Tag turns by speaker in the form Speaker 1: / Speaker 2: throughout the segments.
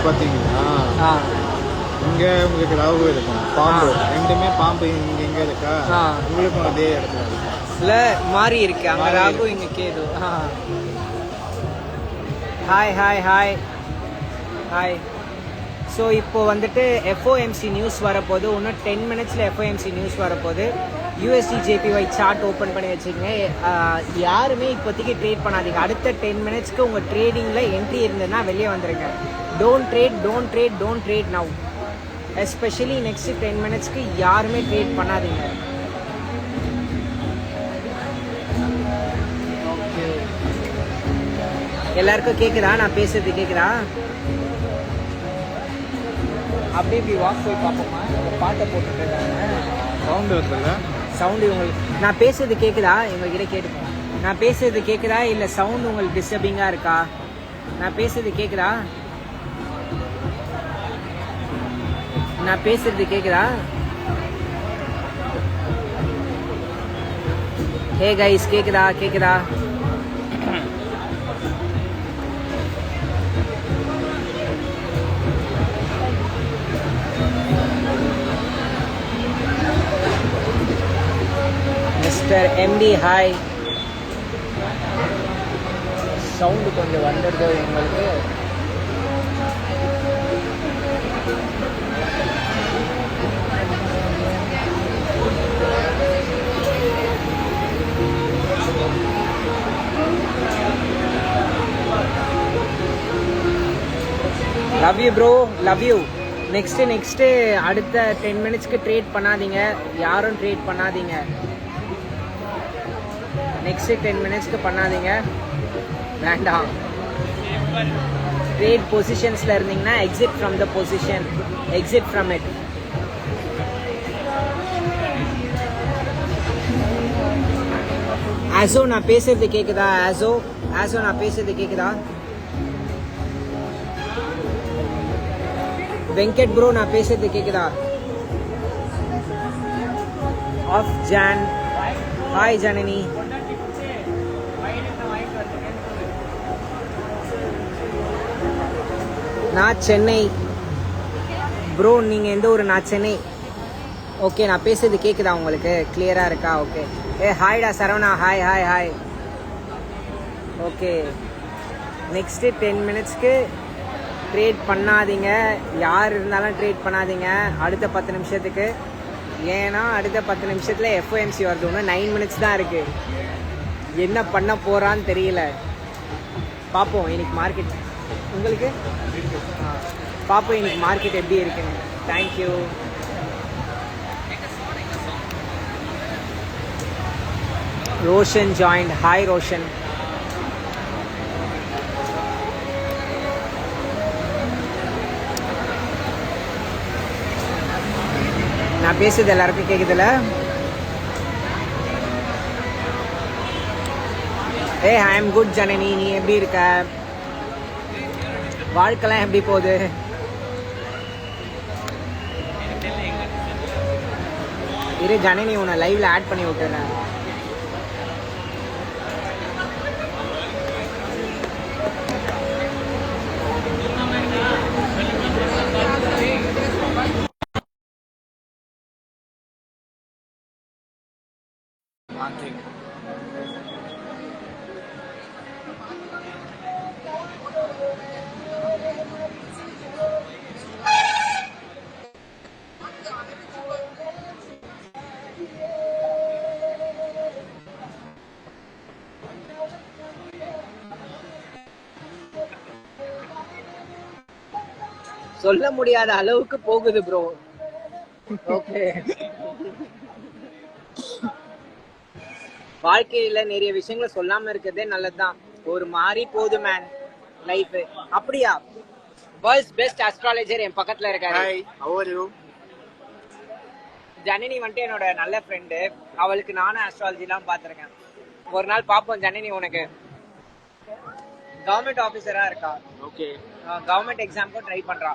Speaker 1: பார்த்தீங்கன்னா இங்க உங்களுக்கு ராகு இருக்கும், பாம்பு ரெண்டுமே. பாம்பு இங்க எங்க இருக்கா, உங்களுக்கும் அதே இடத்துல
Speaker 2: இல்ல மாறி இருக்கு, அங்க ராகு இங்க Ketu. Hi hi hi hi. So இப்போ வந்துட்டு எஃப்ஓஎம்சி நியூஸ் வரப்போது, இன்னும் 10 மினிட்ஸில் எஃப்ஓஎம்சி நியூஸ் வரப்போது. யூஎஸ்டி ஜேபிஒய் சார்ட் ஓப்பன் பண்ணி வச்சுக்கோங்க. யாருமே இப்போதைக்கு ட்ரேட் பண்ணாதீங்க. அடுத்த 10 மினிட்ஸ்க்கு உங்கள் ட்ரேடிங்கில் என்ட்ரி இருந்ததுன்னா வெளியே வந்துடுங்க. Don't trade now. Especially next 10 மினிட்ஸ்க்கு யாருமே ட்ரேட் பண்ணாதீங்க. ஓகே, எல்லாருக்கும் கேட்குதா? நான் பேசுறது கேட்குதா? அப்படியே இப்படி வாக் போய் பார்ப்போமா? பாட்டை போட்டுட்டு இருக்காங்க,
Speaker 1: சவுண்டு வருதுல்ல?
Speaker 2: சவுண்டு உங்களுக்கு நான் பேசுறது கேட்குதா? எங்ககிட்ட கேட்டுப்போம். நான் பேசுறது கேட்குதா இல்லை சவுண்டு உங்களுக்கு டிஸ்டர்பிங்காக இருக்கா? நான் பேசுறது கேட்குதா? நான் பேசுறது கேட்குதா? ஹே கைஸ், கேட்குதா? Mister MD hi. சவுண்டு கொஞ்சம் வந்துடுதோ உங்களுக்கு? Love you bro, love you. Next அடுத்த 10 மினிட்ஸ்க்கு ட்ரேட் பண்ணாதீங்க, யாரும் ட்ரேட் பண்ணாதீங்க. நெக்ஸ்ட் 10 மினிட்ஸ்க்கு பண்ணாதீங்க, வேண்டாம். ட்ரேட் பொசிஷன்ஸில் இருந்தீங்கன்னா exit from the position, exit from it. ஆசோ நான் பேசுறது கேட்குதா? ஆசோ நான் பேசுறது கேட்குதா? வெங்கட் ப்ரோ நான் பேசுறது கேட்குதா? ஆஃப் ஜான் ஹாய் ஜனனி. நான் சென்னை ப்ரோ, நீங்கள் எந்த ஊர்? நான் சென்னை. ஓகே, நான் பேசுறது கேட்குதா உங்களுக்கு? கிளியராக இருக்கா? ஓகே. ஹாய்டா சரவணா, ஹாய். ஓகே, நெக்ஸ்ட்டு 10 மினிட்ஸ்க்கு ட்ரேட் பண்ணாதீங்க, யார் இருந்தாலும் ட்ரேட் பண்ணாதீங்க அடுத்த 10 நிமிஷத்துக்கு. ஏன்னா அடுத்த 10 நிமிஷத்தில் எஃப்ஓஎம்சி வருது, இன்னும் 9 மினிட்ஸ் தான் இருக்குது. என்ன பண்ண போகிறான்னு தெரியல, பார்ப்போம். இன்னைக்கு மார்க்கெட் உங்களுக்கு பார்ப்போம், இன்னைக்கு மார்க்கெட் எப்படி இருக்குன்னு. Thank you. Roshan joined, hi Roshan. நான் பேசுறது எல்லாருக்கும் கேட்குதுல்ல? ஐ எம் குட் ஜனனி, நீ எப்படி இருக்க? வாழ்க்கைலாம் எப்படி போகுது? இரு ஜனனி, உன்னை லைவ்ல ஆட் பண்ணி விட்டுறேன். சொல்ல முடியாத அளவுக்கு போகுது ப்ரோ. ஓகே, வாழ்க்கையில நிறைய விஷயங்களை சொல்லாம இருக்கிறதே நல்லதுதான். ஒரு மாதிரி போகுது மேன் லைஃப். அப்படியா? வேர்ல்ட்ஸ் பெஸ்ட் அஸ்ட்ராலஜர் என் பக்கத்துல இருக்காரு.
Speaker 1: How are you?
Speaker 2: ஜனனி வந்துட்டு என்னோட நல்ல ஃப்ரெண்டு. அவளுக்கு நானும் அஸ்ட்ராலஜிலாம் பார்த்துருக்கேன். ஒரு நாள் பார்ப்போம் ஜனனி. உனக்கு கவர்மெண்ட் ஆஃபீஸரா இருக்கா.
Speaker 1: ஓகே,
Speaker 2: கவர்மெண்ட் எக்ஸாம்க்கும் ட்ரை பண்றா.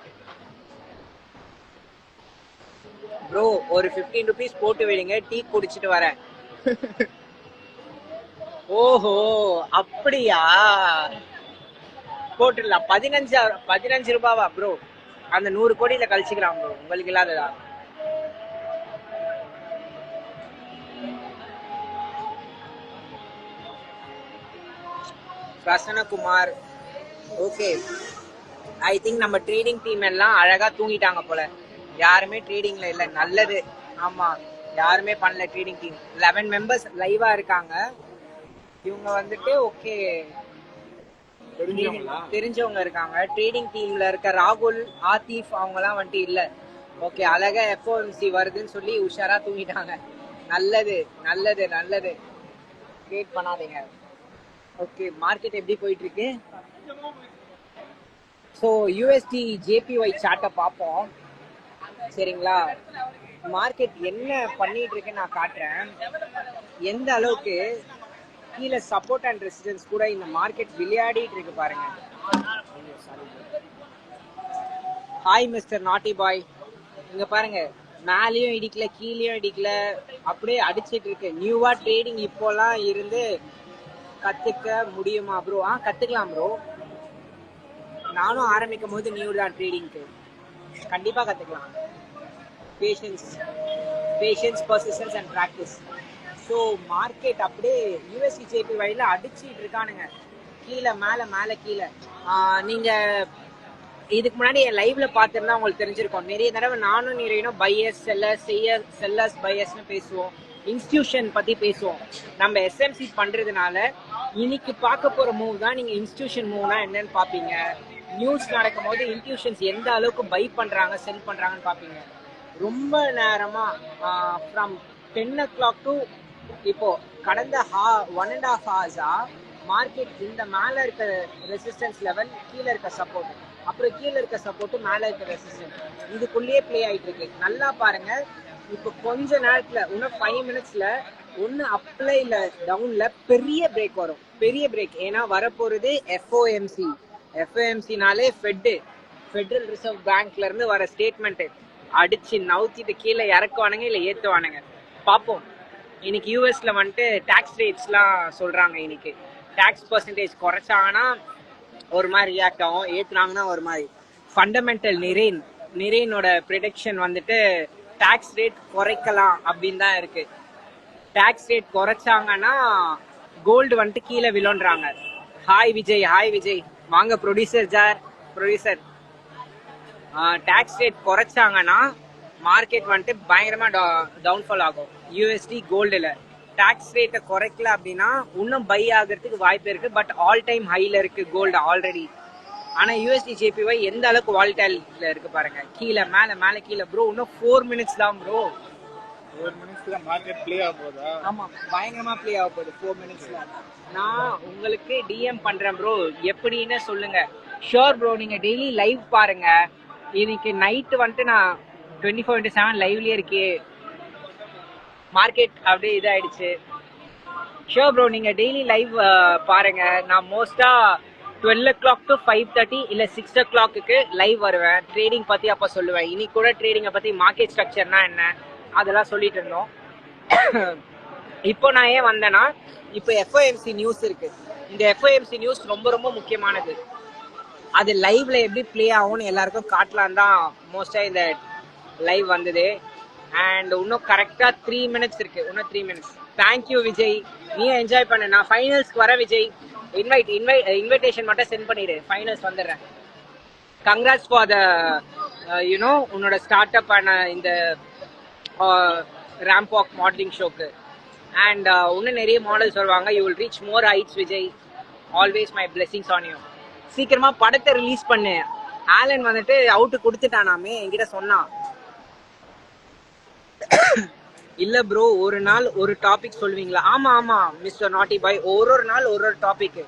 Speaker 2: ப்ரோ ஒரு 15 rupees போட்டு விடுங்க, டீ குடிச்சிட்டு வரேன். ஓஹோ அப்படியா, போட்டுடலாம். 15 ரூபாவா ப்ரோ? அந்த 100 கோடியில கழிச்சுக்கலாம் ப்ரோ, உங்களுக்கு இல்லாததா? பிரசன்னகுமார், ஓகே. ஐ திங்க் நம்ம ட்ரேடிங் டீம் எல்லாம் அழகா தூங்கிட்டாங்க போல, யாருமே ட்ரேடிங்ல இல்ல. நல்லது. ஆமா, யாருமே பண்ணல ட்ரேடிங் டீம். 11 மெம்பர்ஸ் லைவா இருக்காங்க. இவங்க வந்துட்டு ஓகே தெரிஞ்சவங்க இருக்காங்க. ட்ரேடிங் டீம்ல இருக்க ராகுல், ஆதிஃப் அவங்க எல்லாம் வந்துட்டு இல்ல. ஓகே, அழகா எஃப்ஓஎம்சி வருதுன்னு சொல்லி உஷாரா தூங்கிட்டாங்க. நல்லது நல்லது நல்லது, கிரியேட் பண்ணாதீங்க. ஓகே, மார்க்கெட் எப்படி போயிட்டு இருக்கு? ஸோ யூஎஸ்டி ஜேபிஒய் சார்ட்டை பார்ப்போம், சரிங்களா? மார்க்கெட் என்ன பண்ணிட்டு இருக்குன்னு நான் காட்டுறேன். எந்த அளவுக்கு கீழே சப்போர்ட் அண்ட் ரெசிஸ்டன்ஸ் கூட இந்த மார்க்கெட் விளையாடிட்டு இருக்கு பாருங்க. ஹாய் மிஸ்டர் நாட்டி பாய், இங்க பாருங்க, மேலேயும் இடிக்கல கீழேயும் இடிக்கல, அப்படியே அடிச்சிட்டு இருக்கு. நியூவா ட்ரேடிங் இப்போலாம் இருந்து கத்துக்க முடியுமா ப்ரோ? கத்துக்கலாம் ப்ரோ. நானும் ஆரம்பிக்கும் போது நியூ தான் ட்ரேடிங்க்கு, கண்டிப்பா கத்துக்கலாம். Patience, persistence and practice. So market அப்படியே யூஎஸ்டி ஜேபி வழியில் அடிச்சுட்டு இருக்கானுங்க, கீழே மேலே மேலே கீழே. நீங்கள் இதுக்கு முன்னாடி என் லைவ்ல பார்த்துருந்தா உங்களுக்கு தெரிஞ்சிருக்கும். நிறைய தடவை நானும் நிறைய பையர்ஸ் செல்லர்ஸ் பையர்ஸ்னு பேசுவோம், இன்ஸ்டிடியூஷன் பற்றி பேசுவோம். நம்ம எஸ்எம்சி பண்ணுறதுனால இன்னைக்கு பார்க்க போகிற மூவ் தான் நீங்கள் இன்ஸ்டிடியூஷன் மூவ்னா என்னன்னு பார்ப்பீங்க. நியூஸ் நடக்கும் போது இன்ஸ்டிடியூஷன்ஸ் எந்த அளவுக்கு பை பண்ணுறாங்க செல் பண்ணுறாங்கன்னு பார்ப்பீங்க. ரொம்ப நேரமாக ஃப்ரம் 10 o'clock டு இப்போ கடந்த 1.5 hours மார்க்கெட் இந்த மேலே இருக்க ரெசிஸ்டன்ஸ் லெவல், கீழே இருக்க சப்போர்ட், அப்புறம் கீழே இருக்க சப்போர்ட், மேலே இருக்க ரெசிஸ்டன்ஸ், இதுக்குள்ளேயே பிளே ஆகிட்டு இருக்கு. நல்லா பாருங்க, இப்போ கொஞ்ச நேரத்தில் இன்னும் 5 minutesல ஒன்று அப்ல இல்லை டவுன்ல பெரிய பிரேக் வரும், பெரிய பிரேக். ஏன்னா வரப்போறது எஃப்ஓஎம்சினாலே ஃபெடரல் ரிசர்வ் பேங்க்ல இருந்து வர ஸ்டேட்மெண்ட் அடிச்சு நவுத்திட்டு கீழே இறக்குவானுங்க இல்லை ஏற்றுவானுங்க, பார்ப்போம். இன்னைக்கு யூஎஸ்ல வந்துட்டு டாக்ஸ் ரேட்ஸ்லாம் சொல்றாங்க. இன்னைக்கு டாக்ஸ் பர்சன்டேஜ் குறைச்சாங்கன்னா ஒரு மாதிரி ரியாக்ட் ஆகும், ஏற்றுனாங்கன்னா ஒரு மாதிரி. ஃபண்டமெண்டல் நிரேனோட ப்ரிடிக்ஷன் வந்துட்டு டாக்ஸ் ரேட் குறைக்கலாம் அப்படின்னு தான் இருக்கு. டாக்ஸ் ரேட் குறைச்சாங்கன்னா கோல்டு வந்துட்டு கீழே விழுன்றாங்க. ஹாய் விஜய், வாங்க ப்ரொடியூசர். டாக்ஸ் ரேட் குறைச்சாங்கன்னா மார்க்கெட் வந்துட்டு பயங்கரமா டவுன்ஃபால் ஆகும். யூஎஸ்டி கோல்டுல டாக்ஸ் ரேட்டை குறைக்கல அப்படின்னா இன்னும் பை ஆகிறதுக்கு வாய்ப்பு இருக்கு. பட் ஆல் டைம் ஹைல இருக்கு கோல்டு ஆல்ரெடி. ஆனா யூஎஸ்டி ஜேபிஒய் எந்த அளவுக்கு வால்டைல்ல இருக்கு பாருங்க, கீழே மேல கீழே. ப்ரோ இன்னும் 4 minutes தான் ப்ரோ.
Speaker 1: 4 minutesல மார்க்கெட் ப்ளே ஆக போதா?
Speaker 2: ஆமா, பயங்கரமா ப்ளே ஆக போகுது 4 minutesல. நான் உங்களுக்கு டிஎம் பண்றேன் ப்ரோ, எப்படின்னு சொல்லுங்க. ஷோர் ப்ரோ, நீங்க டெய்லி லைவ் பாருங்க. இன்னைக்கு நைட்டு வந்துட்டு நான் 24/7 லைவ்லயே இருக்கே. மார்க்கெட் அப்படியே இதாயிடுச்சு. ஷோர் ப்ரோ, நீங்க டெய்லி லைவ் பாருங்க. நான் மோஸ்டா 12 o'clock to 5:30 இல்ல 6 o'clock லைவ் வருவேன். ட்ரேடிங் பத்தி அப்ப சொல்லுவேன். இன்னைக்கு கூட ட்ரேடிங்கை பத்தி, மார்க்கெட் ஸ்ட்ரக்சர்னா என்ன அதெல்லாம் சொல்லிட்டு இருந்தோம். இப்போ நான் ஏன் வந்தேன்னா, இப்போ எஃப்ஓஎம்சி நியூஸ் இருக்கு. இந்த எஃப்ஓஎம்சி நியூஸ் ரொம்ப ரொம்ப முக்கியமானது. அது லைவ்ல எப்படி பிளே ஆகும்னு எல்லாருக்கும் காட்டலாம் தான் மோஸ்டா இந்த லைவ் வந்தது. அண்ட் இன்னும் கரெக்டா 3 minutes இருக்கு. இன்னும் 3 minutes. தேங்க்யூ விஜய், நீ என்ஜாய் பண்ண. நான் ஃபைனல்ஸ்க்கு வர விஜய். இன்விடேஷன் மட்டும் சென்ட் பண்ணிடு, ஃபைனல்ஸ் வந்துடுறேன். கங்க்ராட்ஸ் ஃபார் த உன்னோட ஸ்டார்ட் அப் ஆன இந்த ரேம்ப் வாக் மாடலிங் ஷோக்கு. அண்ட் இன்னும் நிறைய மாடல்ஸ் வருவாங்க. You will reach more heights Vijay. Always my blessings on you. சீக்கிரமா படத்தை ரிலீஸ் பண்ணு. ஆலன் வந்துட்டு அவுட்டு கொடுத்துட்டானாமே, என்கிட்ட சொன்னான். இல்ல ப்ரோ, ஒரு நாள் ஒரு டாபிக் சொல்லுவீங்களா? ஆமா மிஸ்டர் நாட்டி பாய், ஒரு நாள் ஒரு topic.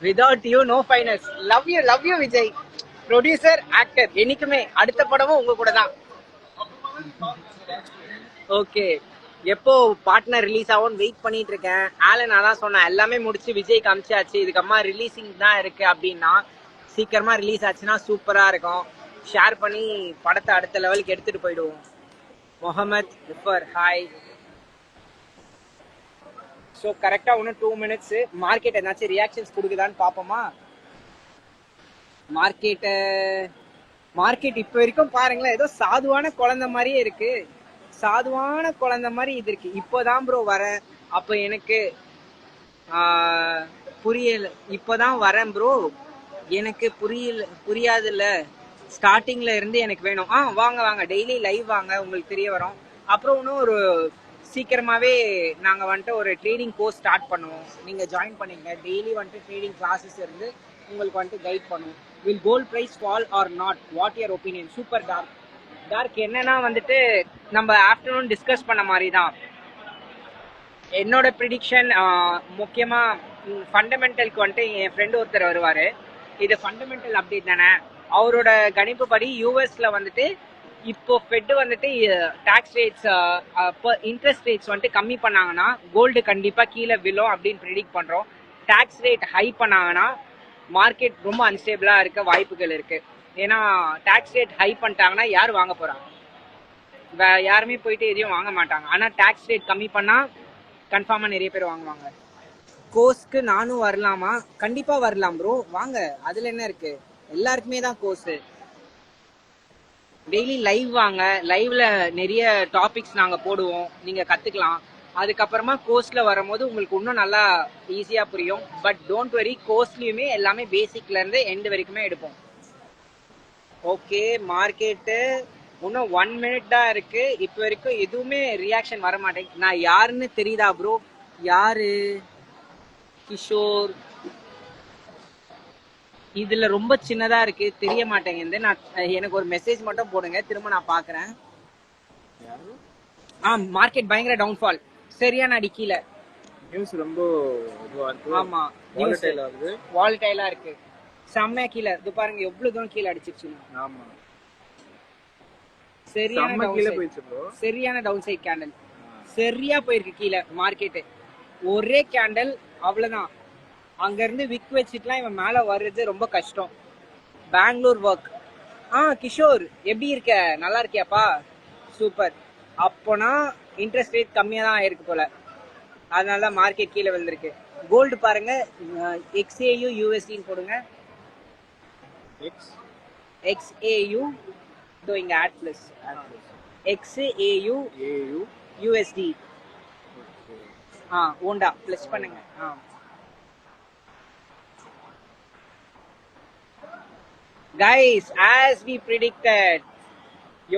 Speaker 2: Without you know finals. Love you Vijay. Producer, actor, என்னைக்குமே அடுத்த படமும் உங்க கூட தான். ஓகே, எப்போ பார்ட்னர் ரிலீஸ் ஆகும்னு வெயிட் பண்ணிட்டு இருக்கேன். ஆலன் அதான் சொன்னேன், எல்லாமே முடிச்சு விஜய்க்கு அமிச்சாச்சு, இதுக்கம்மா ரிலீசிங் தான் இருக்கு அப்படின்னா. சீக்கிரமா ரிலீஸ் ஆச்சுன்னா சூப்பரா இருக்கும். ஷேர் பண்ணி படத்தை அடுத்த லெவலுக்கு எடுத்துட்டு போயிடுவோம். முகமது ஜஃபர், ஹாய். ஸோ கரெக்டாக இன்னும் 2 minutes. மார்க்கெட் ஏதாச்சும் ரியாக்ஷன்ஸ் கொடுக்குதான்னு பார்ப்போமா? மார்க்கெட் இப்போ வரைக்கும் பாருங்களேன், ஏதோ சாதுவான குழந்தை மாதிரியே இருக்கு. சாதுவான குழந்தை மாதிரி இது இருக்கு. இப்போதான் ப்ரோ வரேன். அப்போ எனக்கு புரியல. இப்போதான் வரேன் ப்ரோ, எனக்கு புரியாதுல்ல. ஸ்டார்டிங்ல இருந்து எனக்கு வேணும். வாங்க வாங்க, டெய்லி லைவ் வாங்க, உங்களுக்கு தெரிய வரும். அப்புறம் இன்னும் ஒரு சீக்கிரமாவே நாங்க வந்துட்டு ஒரு ட்ரேடிங் கோர்ஸ் ஸ்டார்ட் பண்ணுவோம். நீங்க ஜாயின் பண்ணிங்க. டெய்லி வந்துட்டு ட்ரேடிங் கிளாஸஸ் இருந்து உங்களுக்கு வந்துட்டு கைட் பண்ணுவோம். Will gold price fall or not, what your opinion? Super dark என்னன்னா வந்துட்டு நம்ம ஆஃப்டர்நூன் டிஸ்கஸ் பண்ண மாதிரி தான் என்னோட ப்ரிடிக்ஷன். முக்கியமா ஃபண்டமெண்டலுக்கு வந்துட்டு என் ஃப்ரெண்டு ஒருத்தர் வருவாரு. இது ஃபண்டமெண்டல் அப்டேட் தானே. அவரோட கணிப்பு படி யூஎஸ்ல வந்துட்டு இப்போ ஃபெட் வந்துட்டு டாக்ஸ் ரேட்ஸ் இன்ட்ரெஸ்ட் ரேட்ஸ் வந்துட்டு கம்மி பண்ணாங்கன்னா கோல்டு கண்டிப்பா கீழே விழும் அப்படின்னு ப்ரிடிக்ட் பண்றோம். டாக்ஸ் ரேட் ஹை பண்ணாங்கன்னா மார்க்கெட் ரொம்ப அன்ஸ்டேபிளா இருக்க வாய்ப்புகள் இருக்கு. ஏன்னா டாக்ஸ் ரேட் ஹை பண்ணிட்டாங்கன்னா யார் வாங்க போறாங்க? யாருமே போயிட்டு எதையும் வாங்க மாட்டாங்க. ஆனா டாக்ஸ் ரேட் கம்மி பண்ணா கன்ஃபார்மா நிறைய பேர் வாங்குவாங்க. கோர்ஸ்க்கு நானும் வரலாமா? கண்டிப்பா வரலாம் ப்ரோ, வாங்க. அதுல என்ன இருக்கு? எல்லாருக்குமே தான் கோர்ஸ். டெய்லி லைவ் வாங்க. லைவ்ல நிறைய டாபிக்ஸ் நாங்க போடுவோம், நீங்க கத்துக்கலாம். அதுக்கப்புறமா கோர்ஸ்ல வரும்போது உங்களுக்கு இன்னும் நல்லா ஈஸியா புரியும். பட் டோன்ட் வெரி, கோர்ஸ்லயுமே எல்லாமே பேசிக்ல இருந்து எண்ட் வரைக்குமே எடுப்போம். ஓகே, மார்க்கெட்டு இன்னும் 1 minute தான் இருக்கு. இப்போ வரைக்கும் எதுவுமே ரியாக்ஷன் வர மாட்டேங்குது. நான் யாருன்னு தெரியுதா ப்ரோ? யாரு? கிஷோர். இதுல ரொம்ப சின்னதா இருக்கு, தெரிய மாட்டேங்குது. நான் எனக்கு ஒரு மெசேஜ் மட்டும் போடுங்க, திரும்ப நான் பாக்குறேன். மார்க்கெட் பயங்கர டவுன்ஃபால். சரியான அடி கீழே.
Speaker 1: நியூஸ் ரொம்ப
Speaker 2: ஆமா, வாலடைலா இருக்கு. செம்மையா கீழே. இது பாருங்க எவ்வளவு தூரம் கீழே அடிச்சிருச்சு.
Speaker 1: ஆமா,
Speaker 2: சரியான டவுன் சைட் கேண்டல். சரியா போயிருக்கு கீழே மார்க்கெட். ஒரே கேண்டல், அவ்வளவுதான். அங்க இருந்து விக் வச்சுட்டுலாம் இவன் மேல வர்றது ரொம்ப கஷ்டம். பெங்களூர் ஒர்க். கிஷோர் எப்படி இருக்க? நல்லா இருக்கியாப்பா? சூப்பர். அப்போனா இன்ட்ரெஸ்ட் ரேட் கம்மியா தான் ஆயிருக்கு போல, அதனால மார்க்கெட் கீழே விழுந்திருக்கு. கோல்டு பாருங்க, XAU USD போடுங்க. XAU இங்க add plus XAU USD. Oanda plus பண்ணுங்க. Guys, as we predicted,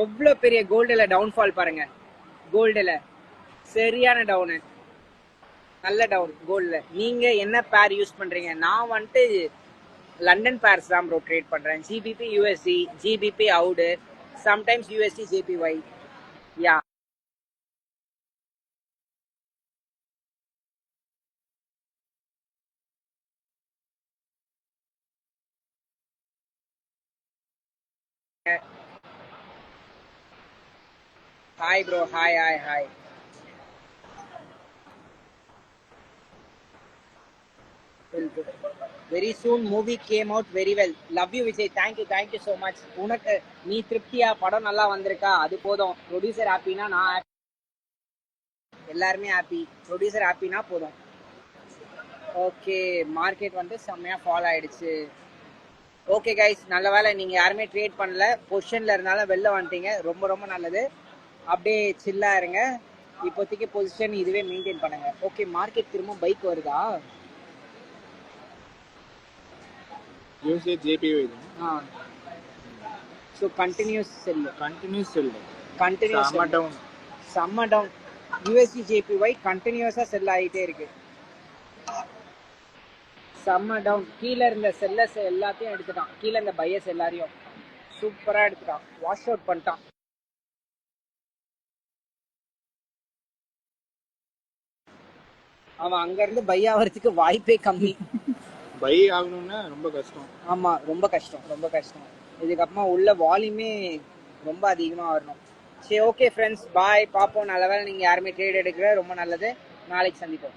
Speaker 2: எவ்வளவு பெரிய கோல்டுல டவுன்ஃபால் பாருங்க. கோல்டுல சரியான டவுன், நல்ல டவுன் கோல்டுல. நீங்க என்ன பேர் யூஸ் பண்றீங்க? நான் வந்துட்டு லண்டன் பேர்ஸ் தான் ப்ரோ ட்ரேட் பண்றேன். GBP USD, GBP AUD, sometimes USD JPY. Yeah, hi bro. Hi. Very soon movie came out very well. Love you Vijay. Thank you so much. உனக்கு நீ திருப்தியா? படம் நல்லா வந்திருக்கா? அது போதும். ப்ரொடியூசர் ஹாப்பினா நான் எல்லாருமே ஹாப்பி. ப்ரொடியூசர் ஹாப்பினா போதும். ஓகே, மார்க்கெட் வந்து செம்மையா ஃபால் ஆயிடுச்சு. ஓகே கைஸ், நல்ல வேலை நீங்க யாருமே ட்ரேட் பண்ணல, பொசிஷன்ல இருந்தாலும் வெளில வந்துட்டீங்க. ரொம்ப ரொம்ப நல்லது. அப்படியே சில்லா இருங்க. இப்போதைக்கு பொசிஷன் இதுவே மெயின்டைன் பண்ணுங்க. ஓகே, மார்க்கெட் திரும்ப பைக் வருதா?
Speaker 1: USD JPY.
Speaker 2: So continuous sell. Summer down. USD JPY continuous-ஆ செல் ஆயிட்டே இருக்கு. Summer down. கீழே இருந்த செல்லர்ஸ் எல்லாத்தையும் எடுத்துட்டான். கீழே இருந்த பையர்ஸ் எல்லாரையும் சூப்பரா எடுத்துட்டான், வாஷ் அவுட் பண்ணிட்டான். அவன் அங்க இருந்து பை ஆகிறதுக்கு வாய்ப்பே கம்மி.
Speaker 1: பை ஆகணும்னா ரொம்ப கஷ்டம்.
Speaker 2: ஆமா, ரொம்ப கஷ்டம். இதுக்கப்புறமா உள்ள வால்யூமே ரொம்ப அதிகமா வரணும். சரி, ஓகே ஃப்ரெண்ட்ஸ், பாய். பார்ப்போம். நல்ல வேலை நீங்க யாருமே ட்ரேட் எடுக்கல, ரொம்ப நல்லது. நாளைக்கு சந்திப்போம்.